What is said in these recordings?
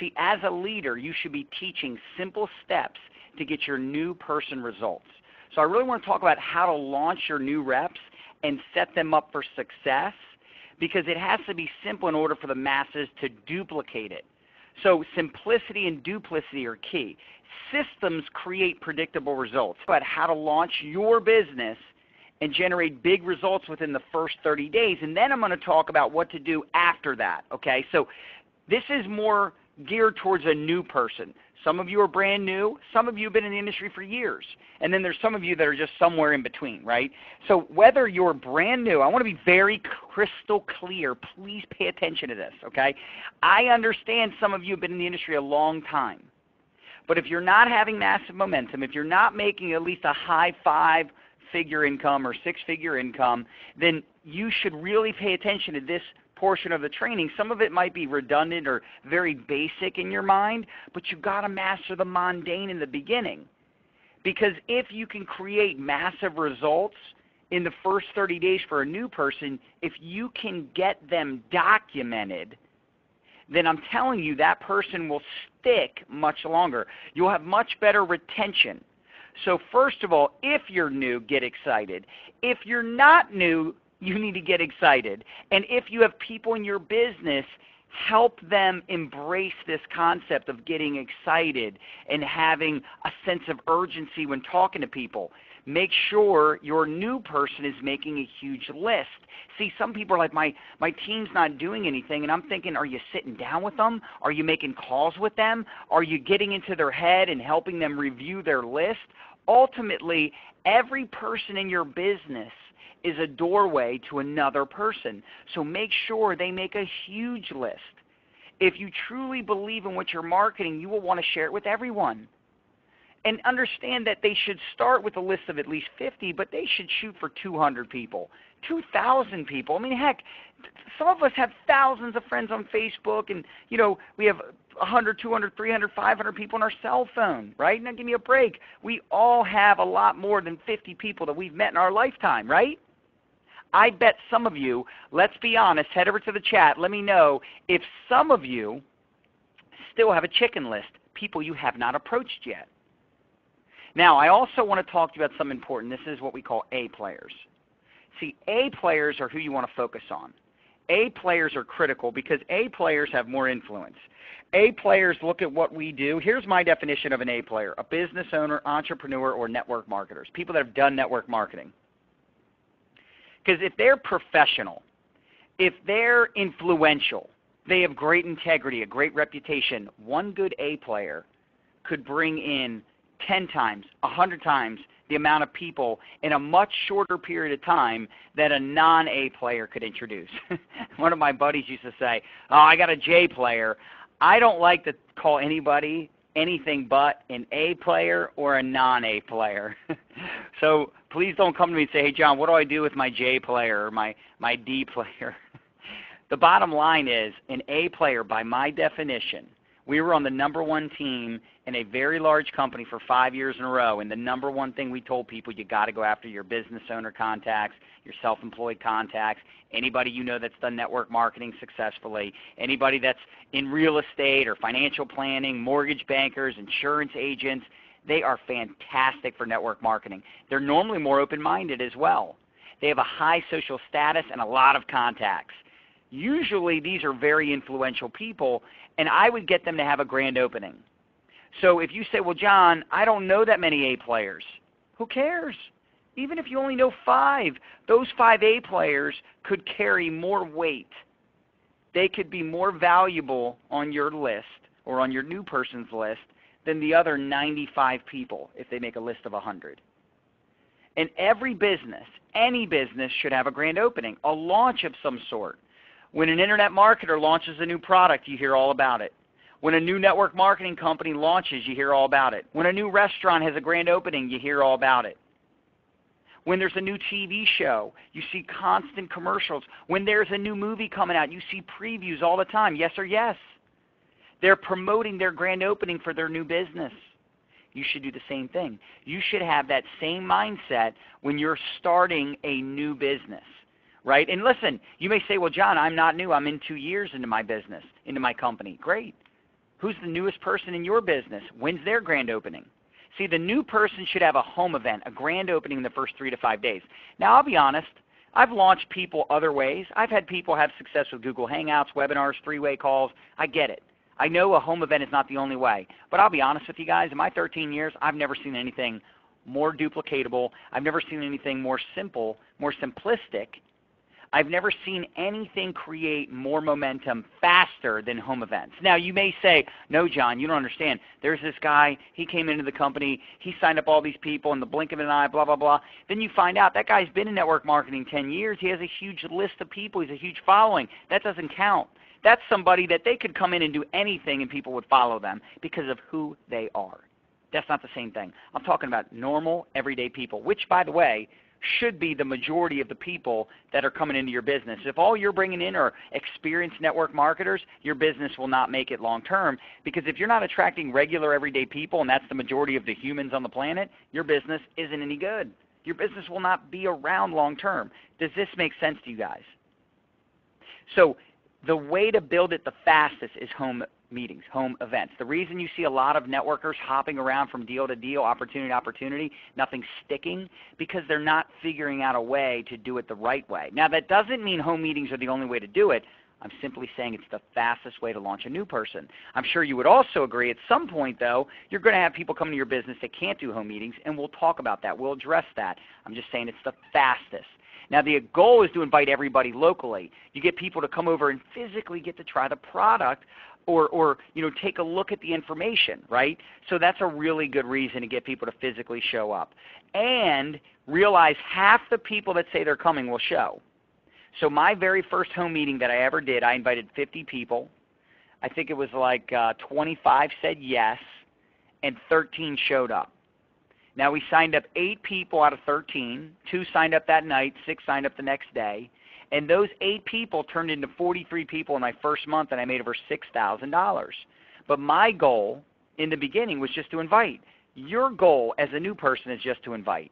See, as a leader, you should be teaching simple steps to get your new person results. So I really want to talk about how to launch your new reps and set them up for success, because it has to be simple in order for the masses to duplicate it. So simplicity and duplicity are key. Systems create predictable results. But how to launch your business and generate big results within the first 30 days. And then I'm going to talk about what to do after that, okay? So this is more geared towards a new person. Some of you are brand new. Some of you have been in the industry for years. And then there's some of you that are just somewhere in between, right? So whether you're brand new, I want to be very crystal clear. Please pay attention to this, okay? I understand some of you have been in the industry a long time. But if you're not having massive momentum, if you're not making at least a high five-figure income or six-figure income, then you should really pay attention to this portion of the training. Some of it might be redundant or very basic in your mind, but you've got to master the mundane in the beginning. Because if you can create massive results in the first 30 days for a new person, if you can get them documented, then I'm telling you that person will stick much longer. You'll have much better retention. So first of all, if you're new, get excited. If you're not new, you need to get excited. And if you have people in your business, help them embrace this concept of getting excited and having a sense of urgency when talking to people. Make sure your new person is making a huge list. See, some people are like, my team's not doing anything, and I'm thinking, are you sitting down with them? Are you making calls with them? Are you getting into their head and helping them review their list? Ultimately, every person in your business is a doorway to another person. So make sure they make a huge list. If you truly believe in what you're marketing, you will want to share it with everyone. And understand that they should start with a list of at least 50, but they should shoot for 200 people, 2,000 people. I mean, heck, some of us have thousands of friends on Facebook, and, you know, we have 100, 200, 300, 500 people on our cell phone, right? Now give me a break. We all have a lot more than 50 people that we've met in our lifetime, right? I bet some of you, let's be honest, head over to the chat, let me know if some of you still have a chicken list, people you have not approached yet. Now, I also want to talk to you about something important. This is what we call A players. See, A players are who you want to focus on. A players are critical because A players have more influence. A players look at what we do. Here's my definition of an A player: a business owner, entrepreneur, or network marketers, people that have done network marketing. Because if they're professional, if they're influential, they have great integrity, a great reputation, one good A player could bring in 10 times, 100 times the amount of people in a much shorter period of time that a non-A player could introduce. One of my buddies used to say, oh, I got a J player. I don't like to call anybody anything but an A player or a non-A player. So please don't come to me and say, hey, John, what do I do with my J player or my D player? The bottom line is an A player, by my definition, we were on the #1 team in a very large company for 5 years in a row, and the #1 thing we told people, you got to go after your business owner contacts, your self-employed contacts, anybody you know that's done network marketing successfully, anybody that's in real estate or financial planning, mortgage bankers, insurance agents. They are fantastic for network marketing. They're normally more open-minded as well. They have a high social status and a lot of contacts. Usually these are very influential people, and I would get them to have a grand opening. So if you say, well, John, I don't know that many A players, who cares? Even if you only know 5, those 5 A players could carry more weight. They could be more valuable on your list or on your new person's list than the other 95 people if they make a list of 100. And every business, any business, should have a grand opening, a launch of some sort. When an internet marketer launches a new product, you hear all about it. When a new network marketing company launches, you hear all about it. When a new restaurant has a grand opening, you hear all about it. When there's a new TV show, you see constant commercials. When there's a new movie coming out, you see previews all the time, yes or yes. They're promoting their grand opening for their new business. You should do the same thing. You should have that same mindset when you're starting a new business, right? And listen, you may say, well, John, I'm not new. I'm in 2 years into my business, into my company. Great. Who's the newest person in your business? When's their grand opening? See, the new person should have a home event, a grand opening in the first 3 to 5 days. Now, I'll be honest. I've launched people other ways. I've had people have success with Google Hangouts, webinars, three-way calls. I get it. I know a home event is not the only way. But I'll be honest with you guys. In my 13 years, I've never seen anything more duplicatable. I've never seen anything more simple, more simplistic. I've never seen anything create more momentum faster than home events. Now, you may say, no, John, you don't understand. There's this guy. He came into the company. He signed up all these people in the blink of an eye, blah, blah, blah. Then you find out that guy's been in network marketing 10 years. He has a huge list of people. He's a huge following. That doesn't count. That's somebody that they could come in and do anything and people would follow them because of who they are. That's not the same thing. I'm talking about normal, everyday people, which, by the way, should be the majority of the people that are coming into your business. If all you're bringing in are experienced network marketers, your business will not make it long term, because if you're not attracting regular everyday people, and that's the majority of the humans on the planet, your business isn't any good. Your business will not be around long term. Does this make sense to you guys? So the way to build it the fastest is home meetings, home events. The reason you see a lot of networkers hopping around from deal to deal, opportunity to opportunity, nothing sticking, because they're not figuring out a way to do it the right way. Now, that doesn't mean home meetings are the only way to do it. I'm simply saying it's the fastest way to launch a new person. I'm sure you would also agree at some point, though, you're going to have people come to your business that can't do home meetings, and we'll talk about that. We'll address that. I'm just saying it's the fastest. Now, the goal is to invite everybody locally. You get people to come over and physically get to try the product, or take a look at the information, right? So that's a really good reason to get people to physically show up. And realize half the people that say they're coming will show. So my very first home meeting that I ever did, I invited 50 people. I think it was like 25 said yes, and 13 showed up. Now, we signed up 8 people out of 13. 2 signed up that night, 6 signed up the next day. And those 8 people turned into 43 people in my first month, and I made over $6,000. But my goal in the beginning was just to invite. Your goal as a new person is just to invite.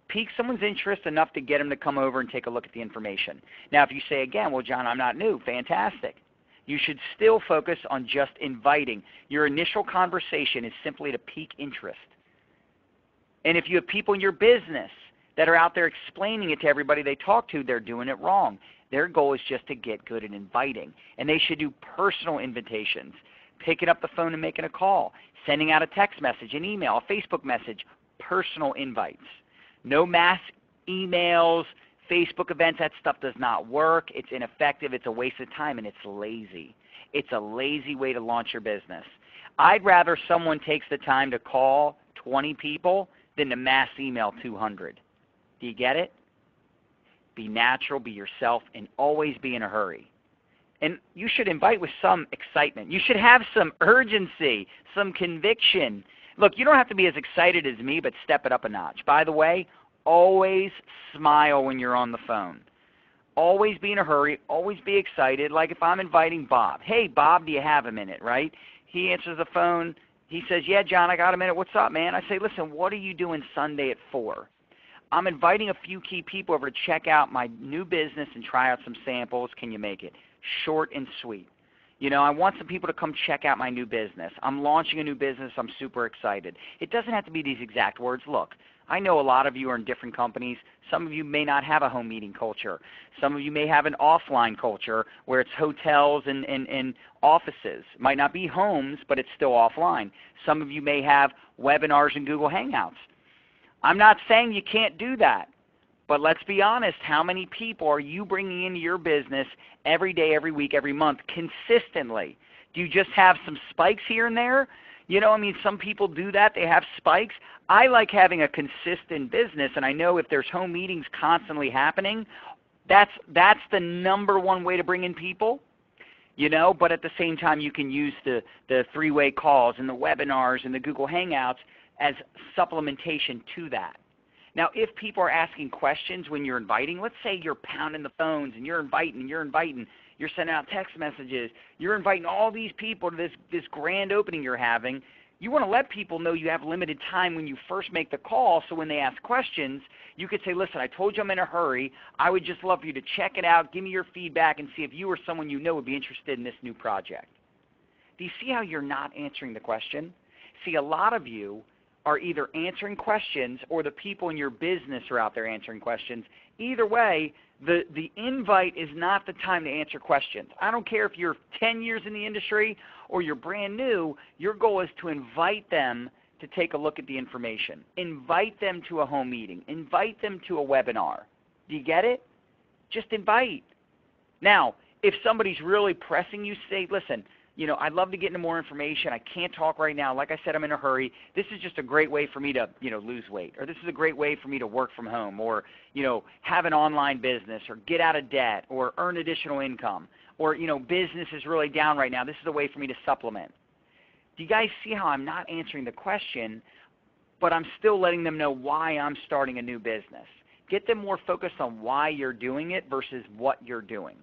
Pique someone's interest enough to get them to come over and take a look at the information. Now, if you say again, well, John, I'm not new, fantastic. You should still focus on just inviting. Your initial conversation is simply to pique interest. And if you have people in your business that are out there explaining it to everybody they talk to, they're doing it wrong. Their goal is just to get good at inviting. And they should do personal invitations, picking up the phone and making a call, sending out a text message, an email, a Facebook message, personal invites. No mass emails, Facebook events, that stuff does not work. It's ineffective. It's a waste of time, and it's lazy. It's a lazy way to launch your business. I'd rather someone takes the time to call 20 people than to mass email 200. Do you get it? Be natural, be yourself, and always be in a hurry. And you should invite with some excitement. You should have some urgency, some conviction. Look, you don't have to be as excited as me, but step it up a notch. By the way, always smile when you're on the phone. Always be in a hurry. Always be excited. Like if I'm inviting Bob. Hey, Bob, do you have a minute, right? He answers the phone. He says, yeah, John, I got a minute. What's up, man? I say, listen, what are you doing Sunday at 4? I'm inviting a few key people over to check out my new business and try out some samples. Can you make it? Short and sweet. You know, I want some people to come check out my new business. I'm launching a new business. I'm super excited. It doesn't have to be these exact words. Look, I know a lot of you are in different companies. Some of you may not have a home meeting culture. Some of you may have an offline culture where it's hotels and offices. It might not be homes, but it's still offline. Some of you may have webinars and Google Hangouts. I'm not saying you can't do that, but let's be honest. How many people are you bringing into your business every day, every week, every month consistently? Do you just have some spikes here and there? You know, I mean, some people do that. They have spikes. I like having a consistent business, and I know if there's home meetings constantly happening, that's the number one way to bring in people. You know, but at the same time, you can use the three-way calls and the webinars and the Google Hangouts as supplementation to that. Now, if people are asking questions when you're inviting, let's say you're pounding the phones and you're inviting, you're sending out text messages, you're inviting all these people to this grand opening you're having, you want to let people know you have limited time when you first make the call, so when they ask questions, you could say, listen, I told you I'm in a hurry. I would just love for you to check it out, give me your feedback, and see if you or someone you know would be interested in this new project. Do you see how you're not answering the question? See, a lot of you are either answering questions or the people in your business are out there answering questions. Either way, the invite is not the time to answer questions. I don't care if you're 10 years in the industry or you're brand new, your goal is to invite them to take a look at the information. Invite them to a home meeting. Invite them to a webinar. Do you get it? Just invite. Now, if somebody's really pressing you, say, listen, I'd love to get into more information. I can't talk right now. Like I said, I'm in a hurry. This is just a great way for me to, lose weight, or this is a great way for me to work from home, or, have an online business, or get out of debt, or earn additional income, or, business is really down right now. This is a way for me to supplement. Do you guys see how I'm not answering the question, but I'm still letting them know why I'm starting a new business? Get them more focused on why you're doing it versus what you're doing.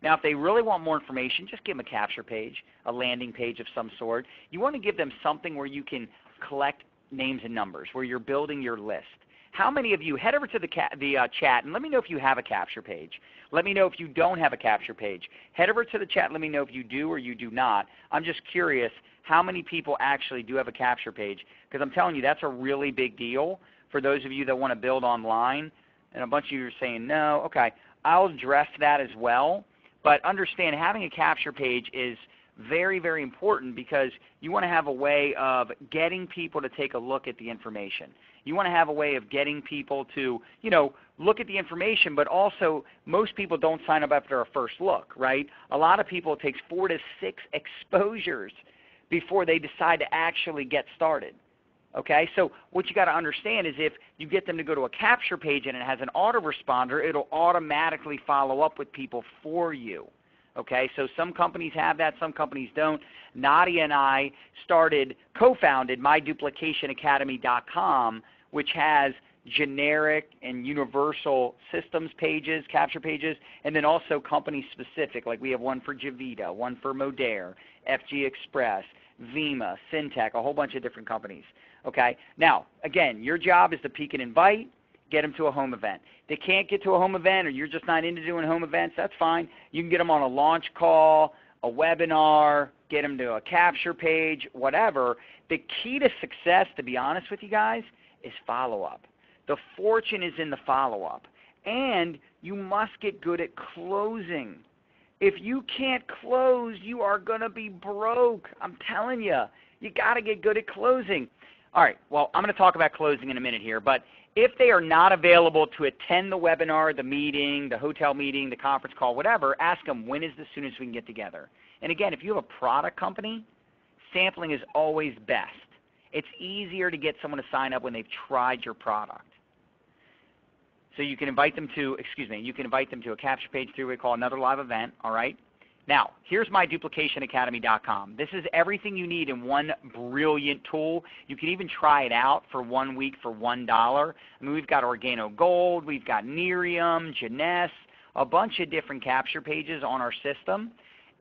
Now, if they really want more information, just give them a capture page, a landing page of some sort. You want to give them something where you can collect names and numbers, where you're building your list. How many of you, head over to the chat and let me know if you have a capture page. Let me know if you don't have a capture page. Head over to the chat and let me know if you do or you do not. I'm just curious how many people actually do have a capture page, because I'm telling you that's a really big deal for those of you that want to build online, and a bunch of you are saying no. Okay, I'll address that as well. But understand, having a capture page is very, very important because you want to have a way of getting people to take a look at the information. You want to have a way of getting people to, look at the information, but also most people don't sign up after a first look, right? A lot of people, it takes 4 to 6 exposures before they decide to actually get started. Okay, so what you got to understand is if you get them to go to a capture page and it has an autoresponder, it'll automatically follow up with people for you. Okay, so some companies have that, some companies don't. Nadia and I co-founded MyDuplicationAcademy.com, which has generic and universal systems pages, capture pages, and then also company specific. Like we have one for Javita, one for Modere, FG Express, Vima, Syntec, a whole bunch of different companies. Okay. Now, again, your job is to peak and invite, get them to a home event. They can't get to a home event or you're just not into doing home events, that's fine. You can get them on a launch call, a webinar, get them to a capture page, whatever. The key to success, to be honest with you guys, is follow-up. The fortune is in the follow-up. And you must get good at closing. If you can't close, you are going to be broke. I'm telling you. You got to get good at closing. All right, well, I'm going to talk about closing in a minute here, but if they are not available to attend the webinar, the meeting, the hotel meeting, the conference call, whatever, ask them when is the soonest we can get together. And again, if you have a product company, sampling is always best. It's easier to get someone to sign up when they've tried your product. So you can invite them to, a capture page through what we call another live event, all right? Now, here's MyDuplicationAcademy.com. This is everything you need in one brilliant tool. You can even try it out for 1 week for $1. I mean, we've got Organo Gold, we've got Nerium, Jeunesse, a bunch of different capture pages on our system.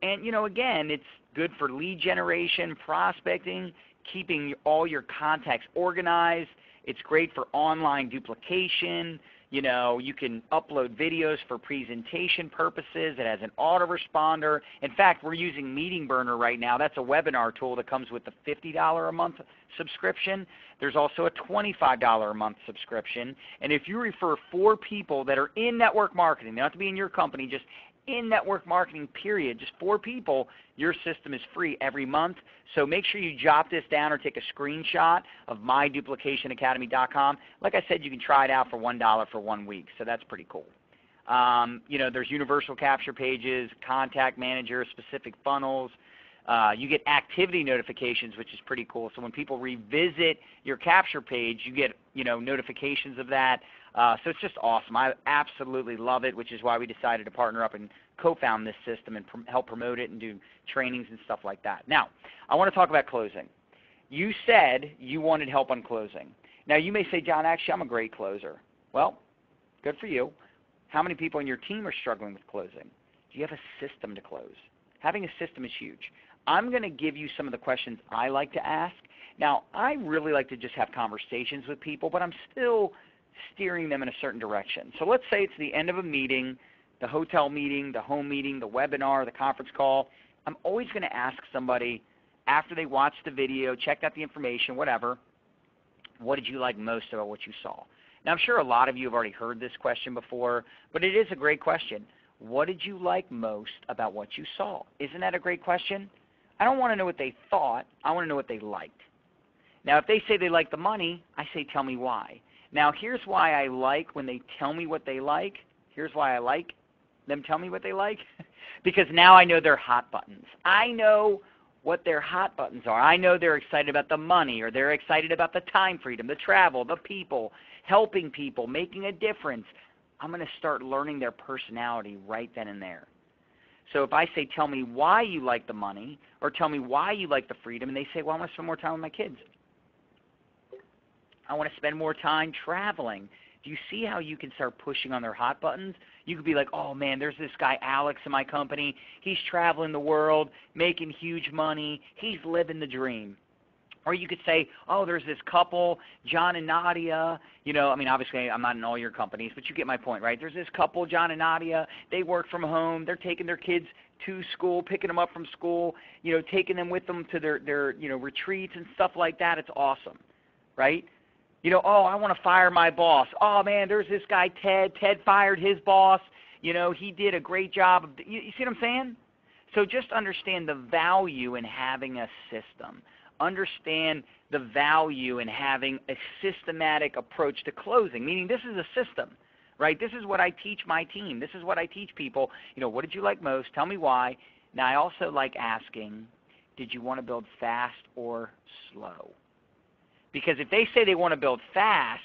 And, again, it's good for lead generation, prospecting, keeping all your contacts organized. It's great for online duplication. You can upload videos for presentation purposes. It has an autoresponder. In fact, we're using Meeting Burner right now. That's a webinar tool that comes with the $50 a month subscription. There's also a $25 a month subscription. And if you refer 4 people that are in network marketing, they don't have to be in your company, just in network marketing period, just 4 people, your system is free every month. So make sure you jot this down or take a screenshot of MyDuplicationAcademy.com. Like I said, you can try it out for $1 for 1 week, so that's pretty cool. There's universal capture pages, contact manager, specific funnels. You get activity notifications, which is pretty cool. So when people revisit your capture page, you get notifications of that. So it's just awesome. I absolutely love it, which is why we decided to partner up and co-found this system and help promote it and do trainings and stuff like that. Now, I want to talk about closing. You said you wanted help on closing. Now, you may say, John, actually, I'm a great closer. Well, good for you. How many people on your team are struggling with closing? Do you have a system to close? Having a system is huge. I'm going to give you some of the questions I like to ask. Now, I really like to just have conversations with people, but I'm still steering them in a certain direction. So let's say it's the end of a meeting, the hotel meeting, the home meeting, the webinar, the conference call. I'm always going to ask somebody after they watch the video, checked out the information, whatever, what did you like most about what you saw? Now, I'm sure a lot of you have already heard this question before, but it is a great question. What did you like most about what you saw? Isn't that a great question? I don't want to know what they thought. I want to know what they liked. Now, if they say they like the money, I say, tell me why. Now, here's why I like when they tell me what they like. Here's why I like them tell me what they like. Because now I know their hot buttons. I know what their hot buttons are. I know they're excited about the money, or they're excited about the time freedom, the travel, the people, helping people, making a difference. I'm going to start learning their personality right then and there. So if I say, tell me why you like the money, or tell me why you like the freedom, and they say, well, I want to spend more time with my kids. I want to spend more time traveling. Do you see how you can start pushing on their hot buttons? You could be like, oh, man, there's this guy Alex in my company. He's traveling the world, making huge money. He's living the dream. Or you could say, oh, there's this couple, John and Nadia. You know, I mean, obviously I'm not in all your companies, but you get my point, right? There's this couple, John and Nadia. They work from home. They're taking their kids to school, picking them up from school, you know, taking them with them to their you know, retreats and stuff like that. It's awesome, right? You know, oh, I want to fire my boss. Oh, man, there's this guy, Ted. Ted fired his boss. You know, he did a great job. You see what I'm saying? So just understand the value in having a system. Understand the value in having a systematic approach to closing, meaning this is a system, right? This is what I teach my team. This is what I teach people. You know, what did you like most? Tell me why. Now, I also like asking, did you want to build fast or slow? Because if they say they want to build fast,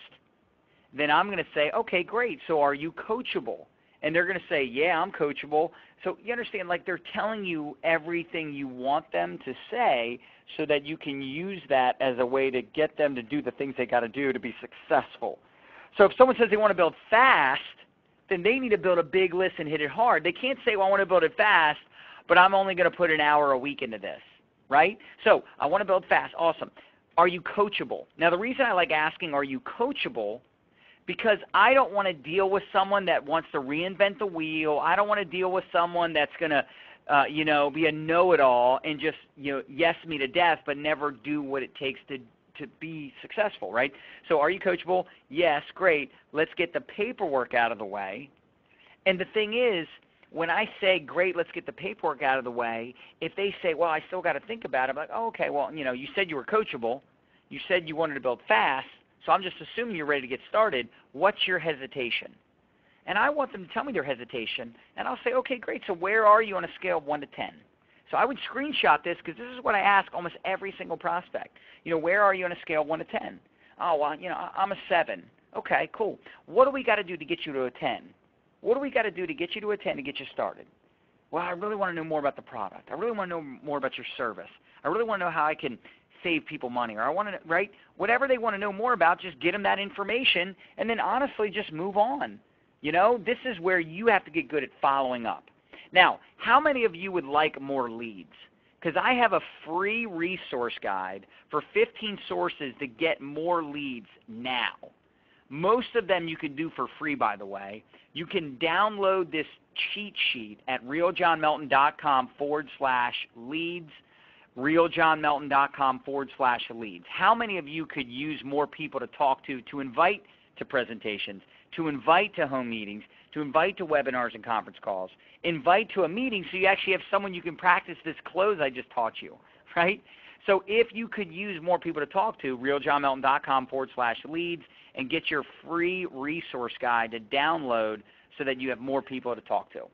then I'm going to say, okay, great. So are you coachable? And they're going to say, yeah, I'm coachable. So you understand, like they're telling you everything you want them to say so that you can use that as a way to get them to do the things they got to do to be successful. So if someone says they want to build fast, then they need to build a big list and hit it hard. They can't say, well, I want to build it fast, but I'm only going to put an hour a week into this, right? So I want to build fast. Awesome. Are you coachable? Now, the reason I like asking, are you coachable, because I don't want to deal with someone that wants to reinvent the wheel. I don't want to deal with someone that's going to, you know, be a know-it-all and just, you know, yes me to death, but never do what it takes to be successful, right? So are you coachable? Yes, great. Let's get the paperwork out of the way. And the thing is, when I say, great, let's get the paperwork out of the way, if they say, well, I still got to think about it, I'm like, oh, okay, well, you know, you said you were coachable. You said you wanted to build fast, so I'm just assuming you're ready to get started. What's your hesitation? And I want them to tell me their hesitation, and I'll say, okay, great, so where are you on a scale of 1 to 10? So I would screenshot this because this is what I ask almost every single prospect. You know, where are you on a scale of 1 to 10? Oh, well, you know, I'm a 7. Okay, cool. What do we got to do to get you to a 10? What do we got to do to get you to a 10 to get you started? Well, I really want to know more about the product. I really want to know more about your service. I really want to know how I can save people money, or I want to, right? Whatever they want to know more about, just get them that information, and then honestly just move on. You know, this is where you have to get good at following up. Now, how many of you would like more leads? Because I have a free resource guide for 15 sources to get more leads now. Most of them you can do for free, by the way. You can download this cheat sheet at realjohnmelton.com/leads, realjohnmelton.com/leads. How many of you could use more people to talk to invite to presentations, to invite to home meetings, to invite to webinars and conference calls, invite to a meeting so you actually have someone you can practice this close I just taught you, right? So if you could use more people to talk to, realjohnmelton.com/leads, and get your free resource guide to download so that you have more people to talk to.